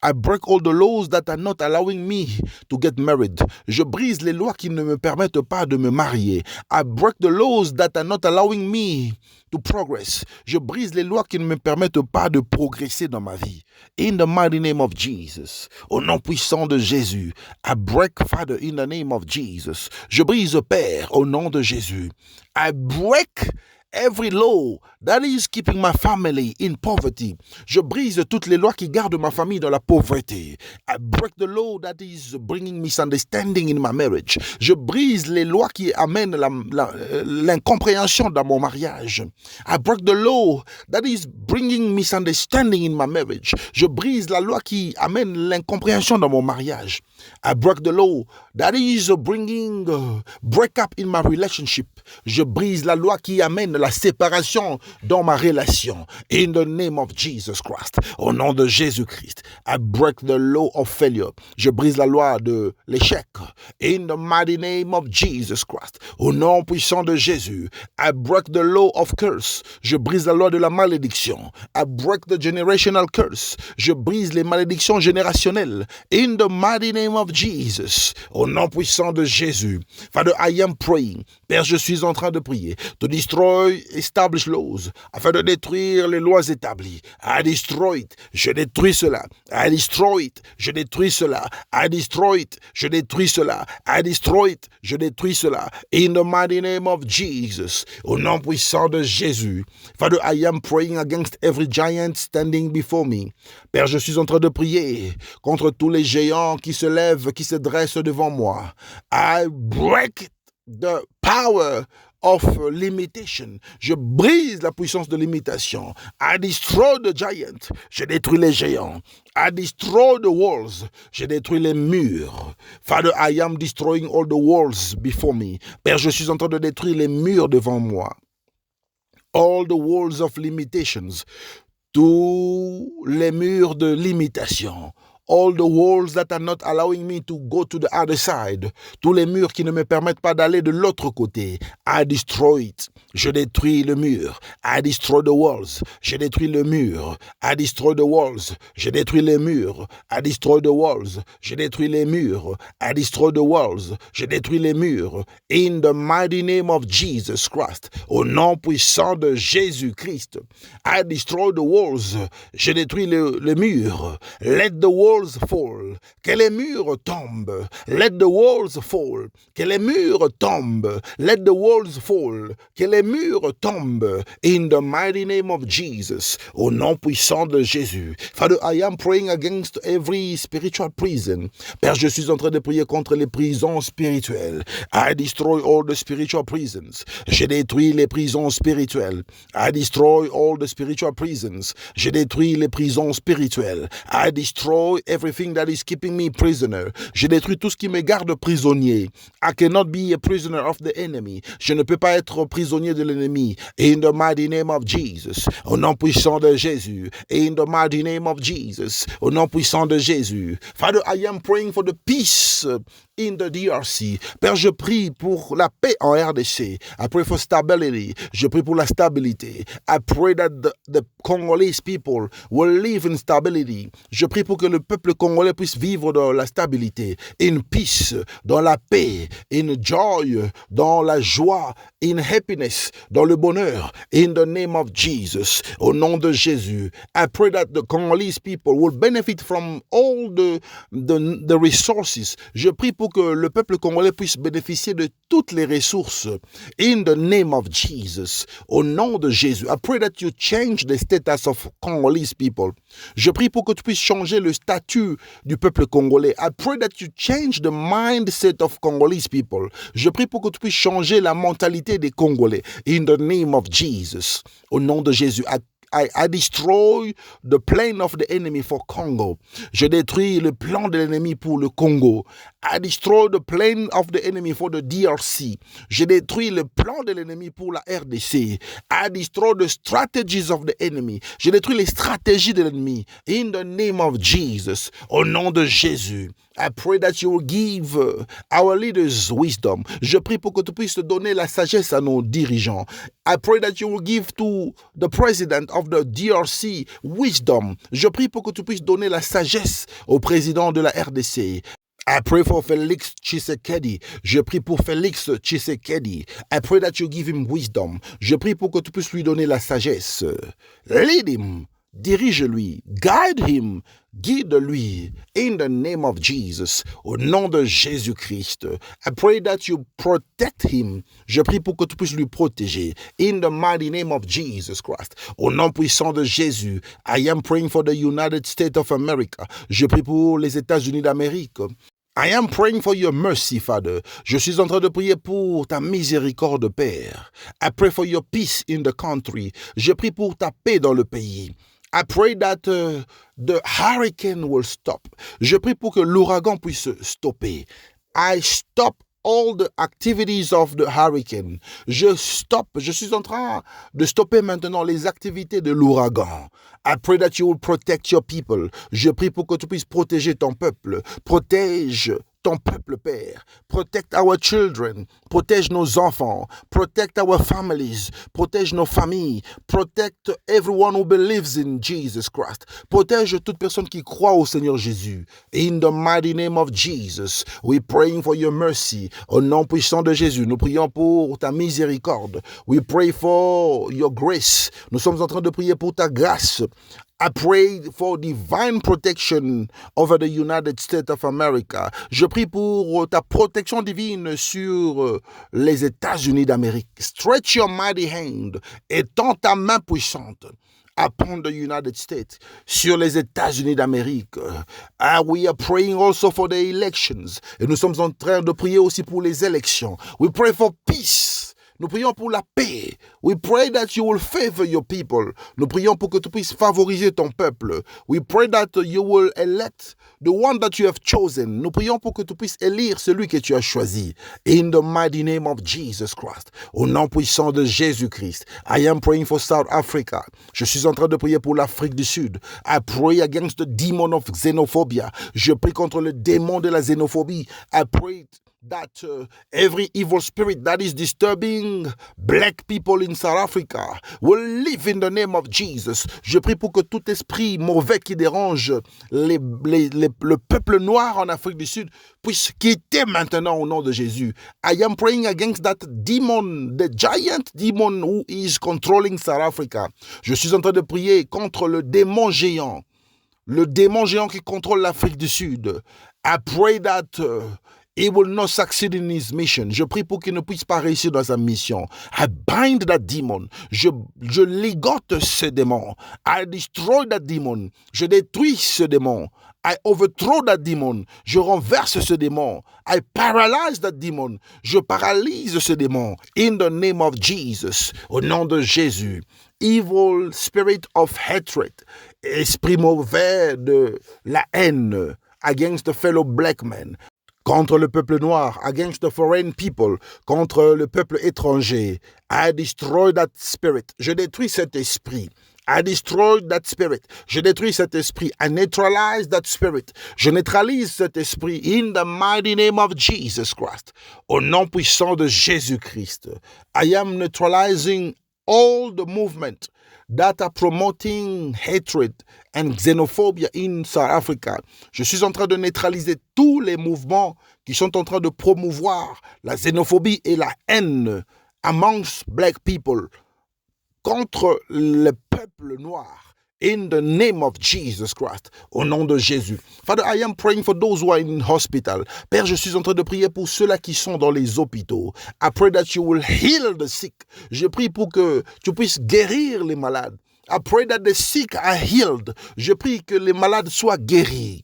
I break all the laws that are not allowing me to get married. Je brise les lois qui ne me permettent pas de me marier. I break the laws that are not allowing me to progress. Je brise les lois qui ne me permettent pas de progresser dans ma vie. In the mighty name of Jesus. Au nom puissant de Jésus. I break, Father, in the name of Jesus. Je brise, Père, au nom de Jésus. I break every law that is keeping my family in poverty. Je brise toutes les lois qui gardent ma famille dans la pauvreté. I break the law that is bringing misunderstanding in my marriage. Je brise les lois qui amènent l'incompréhension dans mon mariage. I break the law that is bringing misunderstanding in my marriage. Je brise la loi qui amène l'incompréhension dans mon mariage. I break the law that is bringing break up in my relationship. Je brise la loi qui amène la séparation dans ma relation. In the name of Jesus Christ. Au nom de Jésus-Christ. I break the law of failure. Je brise la loi de l'échec. In the mighty name of Jesus Christ. Au nom puissant de Jésus. I break the law of curse. Je brise la loi de la malédiction. I break the generational curse. Je brise les malédictions générationnelles. In the mighty name of Jesus. Au nom puissant de Jésus. Father, I am praying. Père, je suis en train de prier. To destroy established laws. Afin de détruire les lois établies. I destroy it. Je détruis cela. I destroy it. Je détruis cela. I destroy it. Je détruis cela. I destroy it. Je détruis cela. In the mighty name of Jesus. Au nom puissant de Jésus. Father, I am praying against every giant standing before me. Père, je suis en train de prier contre tous les géants qui se lèvent, qui se dressent devant moi. I break the power of limitation. Je brise la puissance de limitation. I destroy the giant. Je détruis les géants. I destroy the walls. Je détruis les murs. Father, I am destroying all the walls before me. Père, je suis en train de détruire les murs devant moi. All the walls of limitations. Tous les murs de limitation. All the walls that are not allowing me to go to the other side. Tous les murs qui ne me permettent pas d'aller de l'autre côté. I destroy it. Je détruis le mur. I destroy the walls. Je détruis le mur. I destroy the walls. Je détruis les murs. I destroy the walls. Je détruis les murs. I destroy the walls. Je détruis les murs. In the mighty name of Jesus Christ. Au nom puissant de Jésus-Christ. I destroy the walls. Je détruis le mur. Let the walls fall, que les murs tombent. Let the walls fall, que les murs tombent. Let the walls fall, que les murs tombent. In the mighty name of Jesus, au nom puissant de Jésus. Father, I am praying against every spiritual prison. Père, je suis en train de prier contre les prisons spirituelles. I destroy all the spiritual prisons. Je détruis les prisons spirituelles. I destroy all the spiritual prisons. Je détruis les prisons spirituelles. I destroy everything that is keeping me prisoner. Je détruis tout ce qui me garde prisonnier. I cannot be a prisoner of the enemy. Je ne peux pas être prisonnier de l'ennemi. In the mighty name of Jesus. Au nom puissant de Jésus. In the mighty name of Jesus. Au nom puissant de Jésus. Father, I am praying for the peace in the DRC. Père, je prie pour la paix en RDC. I pray for stability. Je prie pour la stabilité. I pray that the Congolese people will live in stability. Je prie pour que le peuple congolais puisse vivre dans la stabilité, in peace, dans la paix, in joy, dans la joie, in happiness, dans le bonheur, in the name of Jesus, au nom de Jésus. I pray that the Congolese people will benefit from all the resources. Je prie pour pour que le peuple congolais puisse bénéficier de toutes les ressources. In the name of Jesus, au nom de Jésus, I pray that you change the status of Congolese people. Je prie pour que tu puisses changer le statut du peuple congolais. I pray that you change the mindset of Congolese people. Je prie pour que tu puisses changer la mentalité des Congolais. In the name of Jesus, au nom de Jésus, I destroy the plan of the enemy for Congo. Je détruis le plan de l'ennemi pour le Congo. I destroy the plan of the enemy for the DRC. Je détruis le plan de l'ennemi pour la RDC. I destroy the strategies of the enemy. Je détruis les stratégies de l'ennemi. In the name of Jesus. Au nom de Jésus. I pray that you will give our leaders wisdom. Je prie pour que tu puisses donner la sagesse à nos dirigeants. I pray that you will give to the president of the DRC wisdom. Je prie pour que tu puisses donner la sagesse au président de la RDC. I pray for Felix Tshisekedi. Je prie pour Felix Tshisekedi. I pray that you give him wisdom. Je prie pour que tu puisses lui donner la sagesse. Lead him. Dirige-lui, guide him, guide-lui, in the name of Jesus, au nom de Jésus-Christ. I pray that you protect him. Je prie pour que tu puisses lui protéger, in the mighty name of Jesus Christ. Au nom puissant de Jésus, I am praying for the United States of America. Je prie pour les États-Unis d'Amérique. I am praying for your mercy, Father. Je suis en train de prier pour ta miséricorde, Père. I pray for your peace in the country. Je prie pour ta paix dans le pays. I pray that the hurricane will stop. Je prie pour que l'ouragan puisse stopper. I stop all the activities of the hurricane. Je suis en train de stopper maintenant les activités de l'ouragan. I pray that you will protect your people. Je prie pour que tu puisses protéger ton peuple. Protège ton peuple, Père. Protect our children. Protège nos enfants. Protect our families. Protège nos familles. Protect everyone who believes in Jesus Christ. Protège toute personne qui croit au Seigneur Jésus. In the mighty name of Jesus, we praying for your mercy. Au nom puissant de Jésus, nous prions pour ta miséricorde. We pray for your grace. Nous sommes en train de prier pour ta grâce. I pray for divine protection over the United States of America. Je prie pour ta protection divine sur les États-Unis d'Amérique. Stretch your mighty hand. Étends ta main puissante upon the United States, sur les États-Unis d'Amérique. We are praying also for the elections. Et nous sommes en train de prier aussi pour les élections. We pray for peace. Nous prions pour la paix. We pray that you will favor your people. Nous prions pour que tu puisses favoriser ton peuple. We pray that you will elect the one that you have chosen. Nous prions pour que tu puisses élire celui que tu as choisi. In the mighty name of Jesus Christ. Au nom puissant de Jésus-Christ. I am praying for South Africa. Je suis en train de prier pour l'Afrique du Sud. I pray against the demon of xenophobia. Je prie contre le démon de la xénophobie. I pray that every evil spirit that is disturbing black people in South Africa will live in the name of Jesus. Je prie pour que tout esprit mauvais qui dérange le peuple noir en Afrique du Sud puisse quitter maintenant au nom de Jésus. I am praying against that demon, the giant demon who is controlling South Africa. Je suis en train de prier contre le démon géant qui contrôle l'Afrique du Sud. I pray that he will not succeed in his mission. Je prie pour qu'il ne puisse pas réussir dans sa mission. I bind that demon. Je ligote ce démon. I destroy that demon. Je détruis ce démon. I overthrow that demon. Je renverse ce démon. I paralyze that demon. Je paralyse ce démon. In the name of Jesus. Au nom de Jésus. Evil spirit of hatred. Esprit mauvais de la haine. Against the fellow black men. Contre le peuple noir, against the foreign people, contre le peuple étranger. I destroy that spirit. Je détruis cet esprit. I destroy that spirit. Je détruis cet esprit. I neutralize that spirit. Je neutralise cet esprit in the mighty name of Jesus Christ. Au nom puissant de Jésus-Christ. I am neutralizing all the movement that are promoting hatred and xenophobia in South Africa. Je suis en train de neutraliser tous les mouvements qui sont en train de promouvoir la xénophobie et la haine amongst black people contre le peuple noir. In the name of Jesus Christ, au nom de Jésus. Father, I am praying for those who are in hospital. Père, je suis en train de prier pour ceux-là qui sont dans les hôpitaux. I pray that you will heal the sick. Je prie pour que tu puisses guérir les malades. I pray that the sick are healed. Je prie que les malades soient guéris.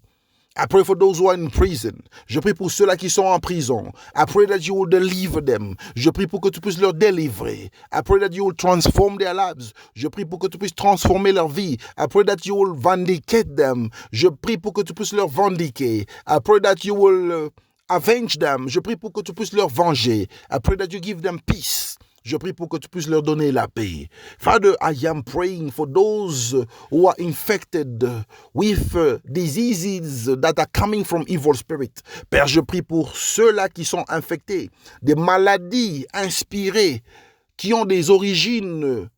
I pray for those who are in prison. Je prie pour ceux-là qui sont en prison. I pray that you will deliver them. Je prie pour que tu puisses leur délivrer. I pray that you will transform their lives. Je prie pour que tu puisses transformer leur vie. I pray that you will vindicate them. Je prie pour que tu puisses leur vindiquer. I pray that you will avenge them. Je prie pour que tu puisses leur venger. I pray that you give them peace. Je prie pour que tu puisses leur donner la paix. Father, I am praying for those who are infected with diseases that are coming from evil spirit. Père, je prie pour ceux-là qui sont infectés, des maladies inspirées, qui ont des origines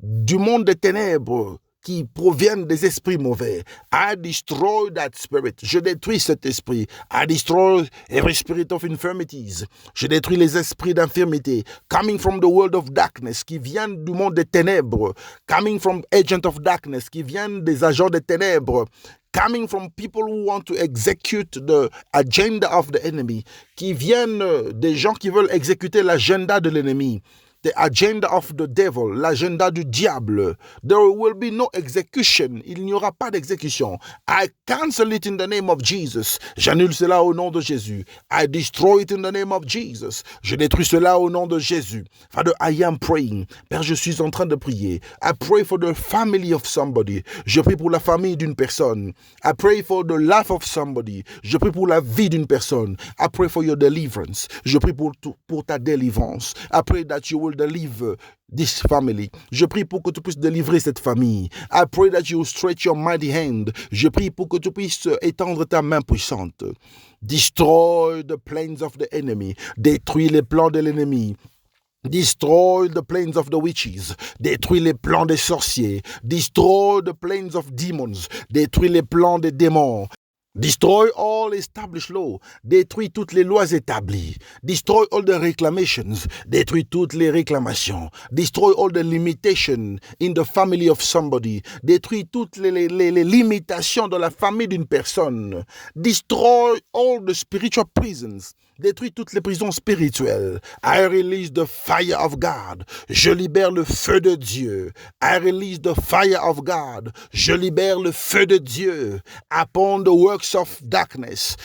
du monde des ténèbres, qui proviennent des esprits mauvais. I destroy that spirit. Je détruis cet esprit. I destroy every spirit of infirmities. Je détruis les esprits d'infirmité coming from the world of darkness, qui viennent du monde des ténèbres, coming from agents of darkness, qui viennent des agents des ténèbres, coming from people who want to execute the agenda of the enemy, qui viennent des gens qui veulent exécuter l'agenda de l'ennemi. The agenda of the devil, l'agenda du diable. There will be no execution. Il n'y aura pas d'exécution. I cancel it in the name of Jesus. J'annule cela au nom de Jésus. I destroy it in the name of Jesus. Je détruis cela au nom de Jésus. Father, I am praying. Père, je suis en train de prier. I pray for the family of somebody. Je prie pour la famille d'une personne. I pray for the life of somebody. Je prie pour la vie d'une personne. I pray for your deliverance. Je prie pour ta délivrance. I pray that you will deliver this family. Je prie pour que tu puisses délivrer cette famille. I pray that you stretch your mighty hand. Je prie pour que tu puisses étendre ta main puissante. Destroy the plans of the enemy. Détruis les plans de l'ennemi. Destroy the plans of the witches. Détruis les plans des sorciers. Destroy the plans of demons. Détruis les plans des démons. Destroy all established law. Détruis toutes les lois établies. Destroy all the reclamations. Détruis toutes les réclamations. Destroy all the limitation in the family of somebody. Détruis toutes les limitations dans la famille d'une personne. Destroy all the spiritual prisons. Détruis toutes les prisons spirituelles. I release the fire of God. Je libère le feu de Dieu. I release the fire of God. Je libère le feu de Dieu upon the works of darkness.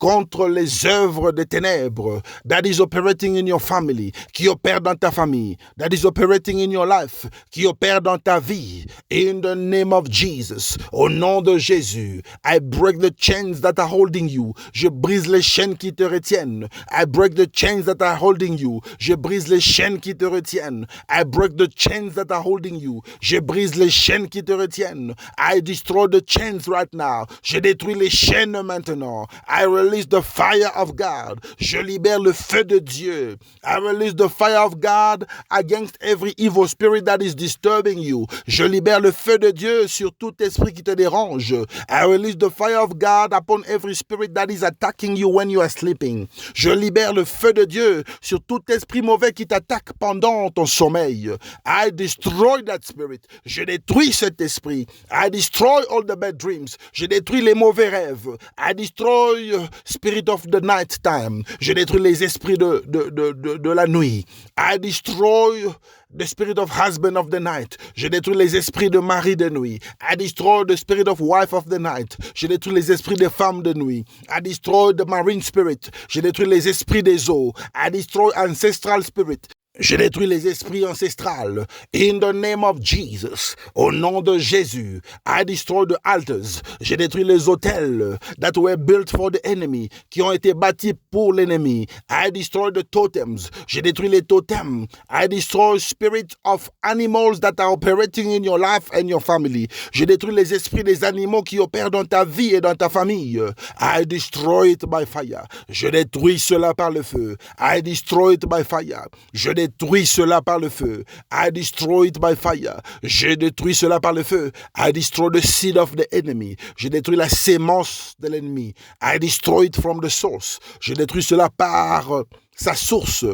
Contre les œuvres des ténèbres that is operating in your family, qui opère dans ta famille, that is operating in your life, qui opère dans ta vie. In the name of Jesus, au nom de Jésus, I break the chains that are holding you. Je brise les chaînes qui te retiennent. I break the chains that are holding you. Je brise les chaînes qui te retiennent. I break the chains that are holding you. Je brise les chaînes qui te retiennent. I destroy the chains right now. Je détruis les chaînes maintenant. I release the fire of God. Je libère le feu de Dieu. I release the fire of God against every evil spirit that is disturbing you. Je libère le feu de Dieu sur tout esprit qui te dérange. I release the fire of God upon every spirit that is attacking you when you are sleeping. Je libère le feu de Dieu sur tout esprit mauvais qui t'attaque pendant ton sommeil. I destroy that spirit. Je détruis cet esprit. I destroy all the bad dreams. Je détruis les mauvais rêves. I destroy spirit of the night time. Je détruis les esprits de la nuit. I destroy the spirit of husband of the night. Je détruis les esprits de mari de nuit. I destroy the spirit of wife of the night. Je détruis les esprits des femmes de nuit. I destroy the marine spirit. Je détruis les esprits des eaux. I destroy ancestral spirit. Je détruis les esprits ancestrales. In the name of Jesus. Au nom de Jésus. I destroy the altars. Je détruis les autels that were built for the enemy, qui ont été bâtis pour l'ennemi. I destroy the totems. Je détruis les totems. I destroy spirits of animals that are operating in your life and your family. Je détruis les esprits des animaux qui opèrent dans ta vie et dans ta famille. I destroy it by fire. Je détruis cela par le feu. I destroy it by fire. Je détruis cela par le feu. I destroy it by fire. Je détruis cela par le feu. I destroy the seed of the enemy. Je détruis la sémence de l'ennemi. I destroy it from the source. Je détruis cela par sa source.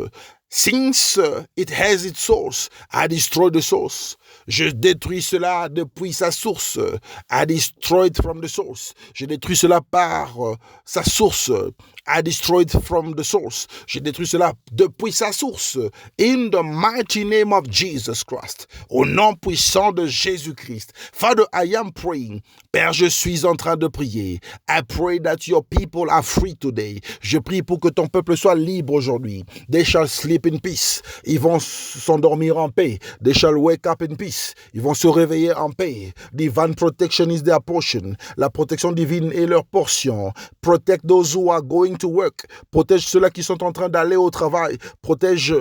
Since it has its source, I destroy the source. Je détruis cela depuis sa source. I destroy it from the source. Je détruis cela par sa source. I destroy it from the source. Je détruis cela depuis sa source. In the mighty name of Jesus Christ. Au nom puissant de Jésus-Christ. Father, I am praying. Père, je suis en train de prier. I pray that your people are free today. Je prie pour que ton peuple soit libre aujourd'hui. They shall sleep in peace. Ils vont s'endormir en paix. They shall wake up in peace. Ils vont se réveiller en paix. Divine protection is their portion. La protection divine est leur portion. Protect those who are going to work. Protège ceux-là qui sont en train d'aller au travail. Protège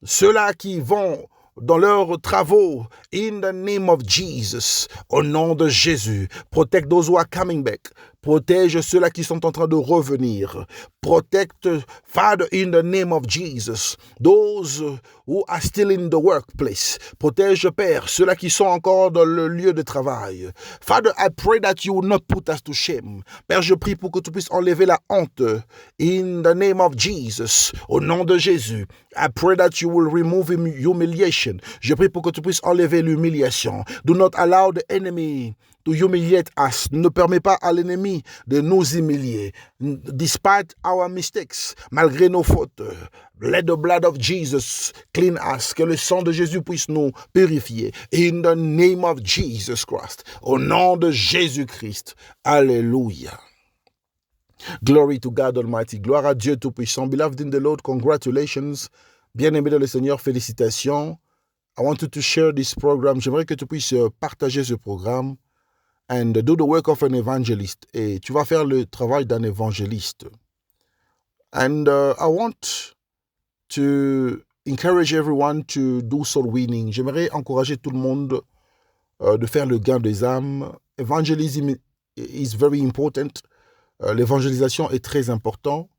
ceux-là qui vont dans leurs travaux, in the name of Jesus, au nom de Jésus. Protect those who are coming back. Protège ceux-là qui sont en train de revenir. Protect, Father, in the name of Jesus, those who are still in the workplace. Protège, Père, ceux-là qui sont encore dans le lieu de travail. Father, I pray that you will not put us to shame. Père, je prie pour que tu puisses enlever la honte. In the name of Jesus, au nom de Jésus. I pray that you will remove humiliation. Je prie pour que tu puisses enlever l'humiliation. Do not allow the enemy to humiliate us. Ne permets pas à l'ennemi de nous humilier. Despite our mistakes, malgré nos fautes, let the blood of Jesus clean us. Que le sang de Jésus puisse nous purifier. In the name of Jesus Christ. Au nom de Jésus-Christ. Alléluia. Glory to God Almighty. Gloire à Dieu Tout-Puissant. Beloved in the Lord, congratulations. Bien-aimé dans le Seigneur, félicitations. I want you to share this program. J'aimerais que tu puisses partager ce programme and do the work of an evangelist. Et tu vas faire le travail d'un évangéliste. And I want to encourage everyone to do soul winning. J'aimerais encourager tout le monde de faire le gain des âmes. Evangelism is very important. L'évangélisation est très important.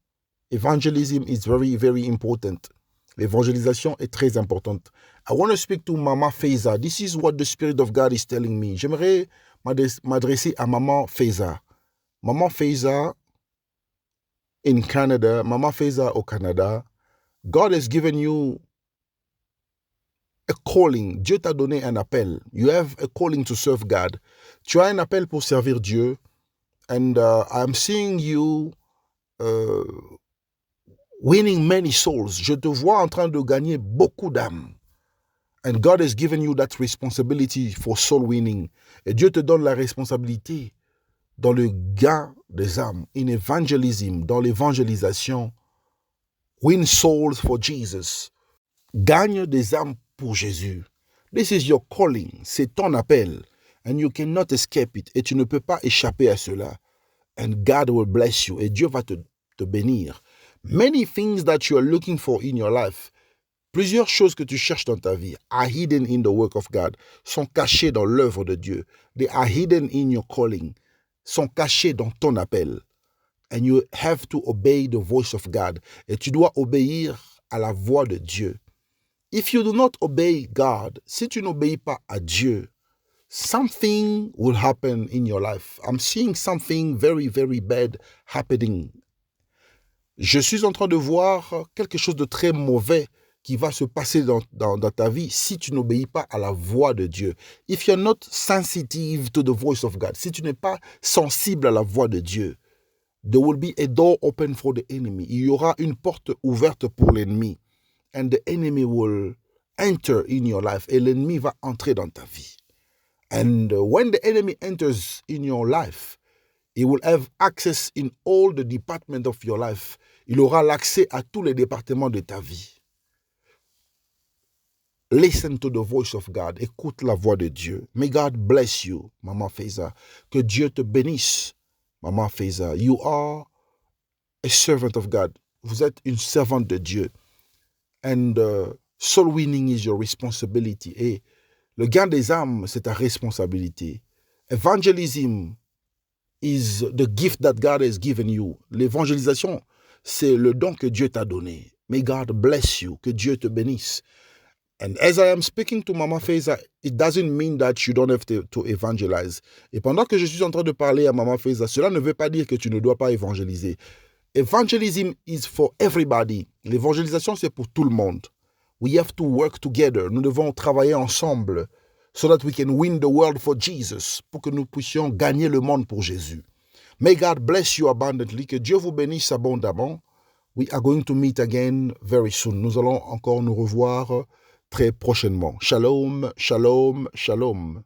Evangelism is very, very important. L'évangélisation est très importante. I want to speak to Mama Feza. This is what the Spirit of God is telling me. J'aimerais m'adresser à Maman Feza. Maman Feza in Canada. Maman Feza au Canada. God has given you a calling. Dieu t'a donné un appel. You have a calling to serve God. Tu as un appel pour servir Dieu. And I'm seeing you winning many souls. Je te vois en train de gagner beaucoup d'âmes. And God has given you that responsibility for soul winning. Et Dieu te donne la responsabilité dans le gain des âmes, in evangelism, dans l'évangélisation. Win souls for Jesus. Gagne des âmes pour Jésus. This is your calling. C'est ton appel. And you cannot escape it. Et tu ne peux pas échapper à cela. And God will bless you. Et Dieu va te bénir. Many things that you are looking for in your life, plusieurs choses que tu cherches dans ta vie, are hidden in the work of God, sont cachées dans l'œuvre de Dieu. They are hidden in your calling, sont cachées dans ton appel. And you have to obey the voice of God. Et tu dois obéir à la voix de Dieu. If you do not obey God, si tu n'obéis pas à Dieu, something will happen in your life. I'm seeing something very, very bad happening. Je suis en train de voir quelque chose de très mauvais qui va se passer dans ta vie si tu n'obéis pas à la voix de Dieu. If you're not sensitive to the voice of God, si tu n'es pas sensible à la voix de Dieu, there will be a door open for the enemy. Il y aura une porte ouverte pour l'ennemi. And the enemy will enter in your life. Et l'ennemi va entrer dans ta vie. And when the enemy enters in your life, he will have access in all the departments of your life. Il aura l'accès à tous les départements de ta vie. Listen to the voice of God. Écoute la voix de Dieu. May God bless you, Maman Feza. Que Dieu te bénisse, Maman Feza. You are a servant of God. Vous êtes une servante de Dieu. And soul winning is your responsibility. Et le gain des âmes, c'est ta responsabilité. Evangelism is the gift that God has given you. L'évangélisation, c'est le don que Dieu t'a donné. May God bless you. Que Dieu te bénisse. And as I am speaking to Mama Feza, it doesn't mean that you don't have to evangelize. Et pendant que je suis en train de parler à Mama Feza, cela ne veut pas dire que tu ne dois pas évangéliser. Evangelism is for everybody. L'évangélisation, c'est pour tout le monde. We have to work together. Nous devons travailler ensemble. so that we can win the world for Jesus, pour que nous puissions gagner le monde pour Jésus. May God bless you abundantly. Que Dieu vous bénisse abondamment. We are going to meet again very soon. Nous allons encore nous revoir très prochainement. Shalom, shalom, shalom.